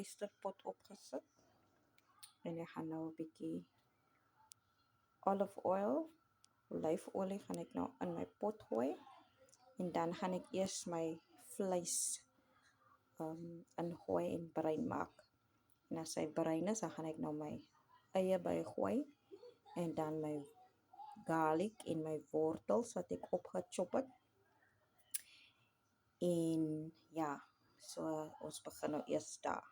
ysterpot opgesit. En ek gaan nou 'n bietjie olive oil, olyfolie gaan ek nou in my pot gooi. En dan gaan ek eers my vleis ingooi en bruin maak. En as hy bruin is, dan gaan ek nou my eie bygooi en dan my garlic en my wortels wat ek opgechop het. En ja, so ons begin nou eers daar.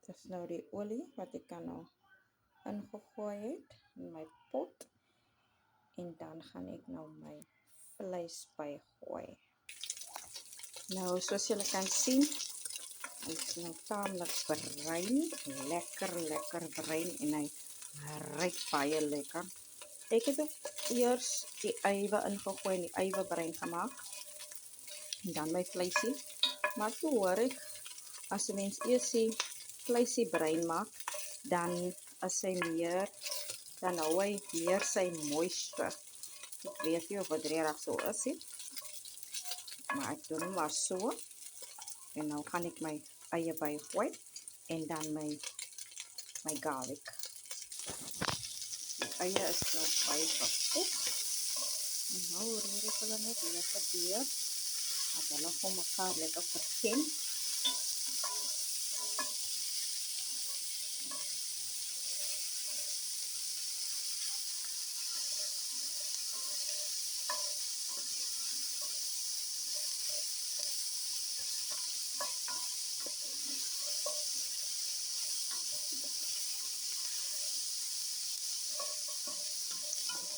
Dis nou die olie wat ek kan nou ingegooi het in my pot. En dan gaan ek nou my vleis bygooi. Nou, soos julle kan sien, hy is nou taamlik bruin, lekker bruin en hy ruik baie lekker. Ek het ook eers die ywe ingegooi en die ywe bruin gemaak. En dan my vleisie. Maar toe hoor ek, as 'n mens eers die vleisie bruin maak, dan as hy meer, dan hou hy meer sy moisture. Ek weet nie of wat regtig so is nie. Maar ek doen hom maar so. En nou gaan ek my eie bygooi en dan my garlic. Die eie is nou baie gekook. En nou roer ek hulle net lekker deur, dat hulle vir mekaar lekker verken.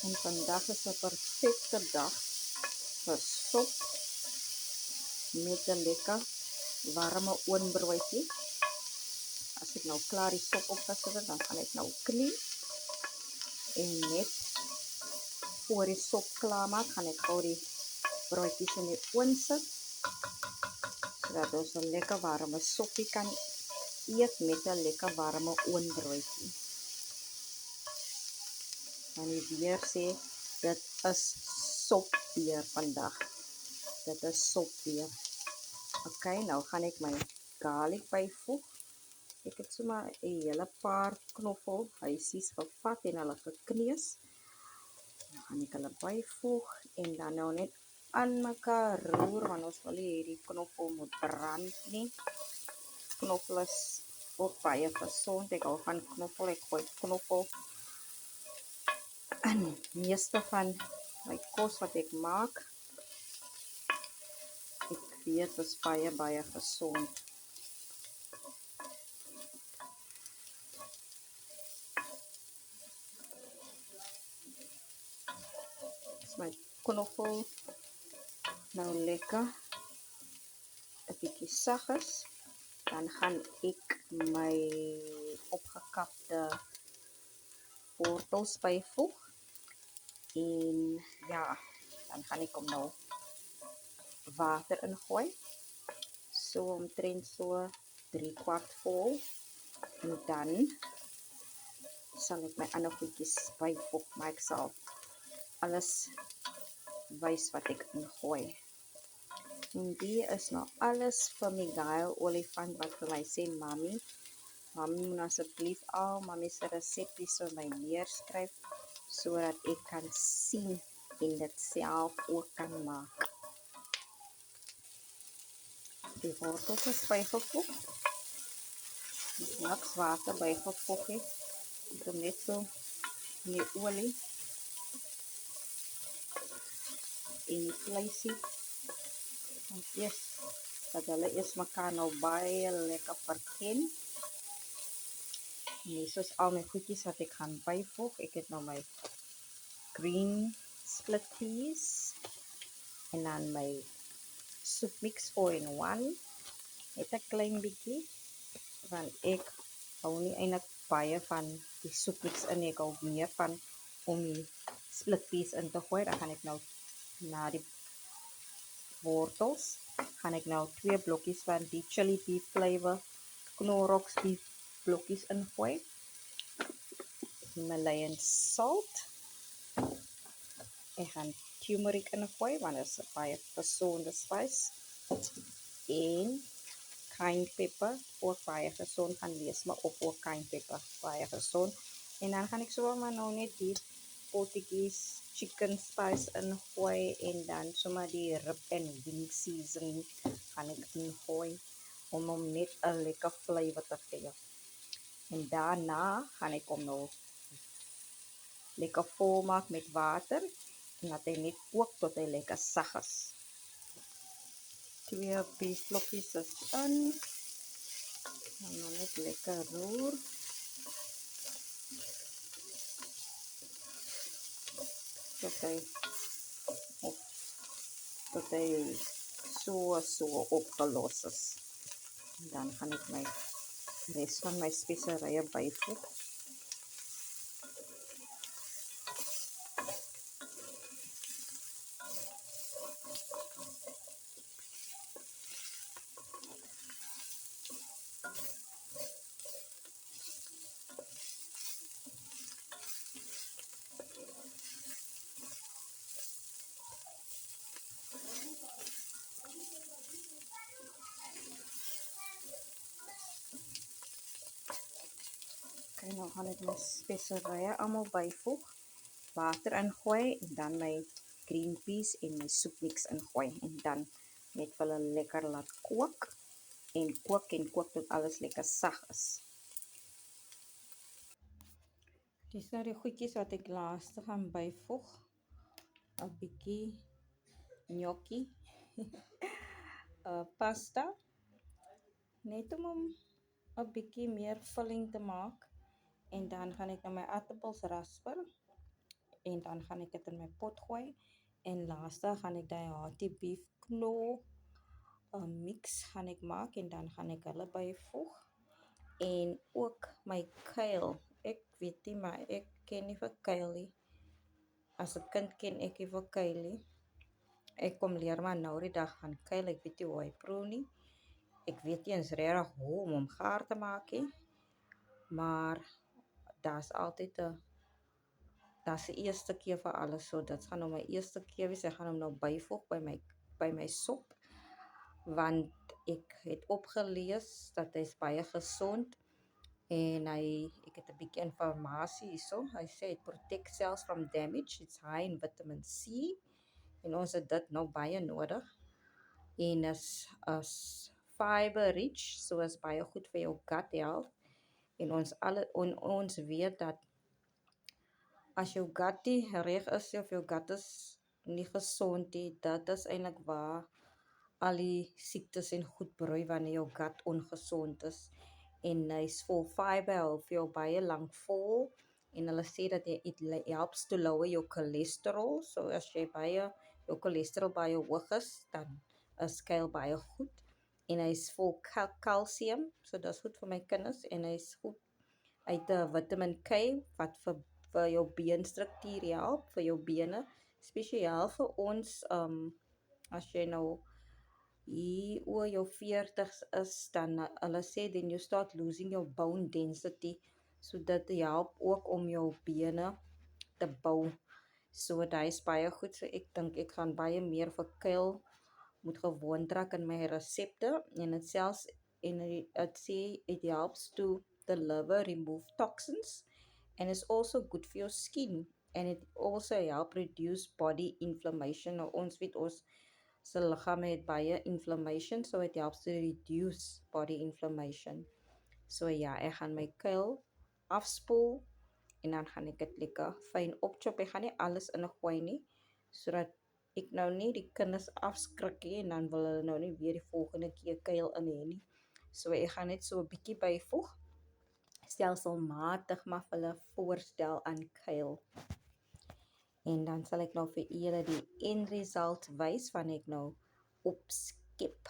En vandag is 'n perfekte dag vir sop met 'n lekker warme oonbroodjie. As ek nou klaar die sop opgesit het, dan gaan ek nou knie. En net voor die sop klaar maak, gaan ek gou die broodjies in die oon sit, sodat ons 'n lekker warme soppie kan eet met 'n lekker warme oonbroodjie. En die weer sê, dit is sopweer vandag. Dit is sopweer. Ok, nou gaan ek my garlic byvoeg. Ek het sommer 'n hele paar knoffelhuisies gevat en hulle gekneus. Dan gaan ek hulle byvoeg en dan nou net aan mekaar roer, want ons wil nie hierdie knoffel moet brand nie. Knoffel is ook baie gesond. Ek hou van knoffel, ek gooi knoffel in meeste van my kos wat ek maak. Ek weet dit is baie gesond. As my knoffel nou lekker 'n bietjie sag is, dan gaan ek my opgekapte wortels byvoeg. En ja, dan gaan ek hom nou water ingooi. So omtrent so 3/4 vol. En dan sal ek my ander goedjies byvoeg, maar ek sal alles wys wat ek ingooi. En die is nou alles vir Miguel Olifant wat vir my sê, Mami moet asseblief al Mami se resepties vir my neerskryf, sodat ek kan sien en dit self ook kan maak. Die wortels is bygevoeg. Niks water bygevoeg het. Ek doen net so in die olie en die vleisie. Want eers, dat hulle eers mekaar nou baie lekker verken. En hier is al my goedjies wat ek gaan byvoeg. Ek het nou my green split peas en dan my soup mix 4-in-1. Net 'n klein bietjie, want ek hou nie eintlik baie van die soup mix in nie. Ek hou meer van om die split peas in te gooi. Dan gaan ek nou na die wortels, gaan ek nou 2 blokkies van die chili beef flavor Knorrox beef blokkies ingooi. Himalayan salt. Ek gaan turmeric ingooi, want dit is 'n baie gesonde spys. En cayenne pepper, ook baie gesond gaan wees, maar ook cayenne pepper, baie gezond. En dan gaan ik zo maar nou net die potjies chicken spice ingooi en dan sommer die rib en wing seasoning gaan ik ingooien om net een lekker flavor te geven. En daarna ga ik hem nou lekker volmaken met water en dat hij net ook tot hij lekker zacht is. 2 beefblokjes is in. En dan net lekker roer. Tot hij zo opgelost is. En dan ga ik mijn rest van mijn specerijen bijvoegen. Oké, nou gaan ik mijn specerijen allemaal bijvoegen. Water ingooien en dan mijn green peas en mijn soepmix ingooien. En dan net wel lekker laat koken. En kook tot alles lekker zacht is. Dis nou die goedjies wat ek laaste gaan byvoeg. 'n bietjie gnocchi, pasta, net om hom 'n bietjie meer vulling te maak. En dan gaan ek nou my aartappels rasper en dan gaan ek dit in my pot gooi. En laaste gaan ek daai hearty beef knol 'n mix gaan ek maak en dan gaan ek hulle byvoeg. En ook my kuil. Ek weet nie, maar ek ken nie vir kuil nie. As 'n kind ken ek nie vir kuil nie. Ek kom leer maar nou die dag van kuil. Ek weet nie hoe hy proe nie. Ek weet nie eens regtig hoe om hom gaar te maak nie. Maar daar's altyd 'n eerste keer vir alles. So dit gaan nou my eerste keer wees. Ek gaan hom nou byvoeg by my sop. Want ek het opgelees dat hy's baie gesond. En ek het 'n bietjie inligting hierso. Hy sê it protects cells from damage. It's high in vitamin C. En ons het dit nou baie nodig. En is fiber rich, so is baie goed vir jou gut health. En ons weet dat as jou gut nie reg is of jou gut is nie gesond nie, dit is eintlik waar al die siektes en goed broei wanneer jou gut ongesond is. En hy's vol fiber, hou vir jou baie lank vol. En hulle sê dat it helps to lower your cholesterol. So as jy jou cholesterol baie hoog is, dan is kuil baie goed. En hy's vol kalsium, so dis goed vir my kinders. En hy's goed uit 'n vitamin K wat vir jou beenstruktuur help, vir jou bene, spesiaal vir ons as jy nou hier oor jou 40's is, dan hulle sê then you start losing your bone density. So dit help ook om jou bene te bou. So dit is baie goed. So ek dink ek gaan baie meer vir kuil moet gewoon trek in my resepte. En dit selfs en dit sê it helps to the liver remove toxins. And it's also good for your skin. And it also help reduce body inflammation. Nou ons weet ons se liggaam het baie inflammation, so it helps to reduce body inflammation. So ja, ek gaan my kuil afspoel en dan gaan ek dit lekker fyn opchop. Ek gaan nie alles ingooi nie, sodat ek nou nie die kinders afskrik nie en dan wil hulle nou nie weer die volgende keer kuil in hê nie. So ek gaan net so 'n bietjie byvoeg. Stelselmatig maar vir hulle voorstel aan kuil. En dan sal ek nou vir julle die end result wys van ek nou opskep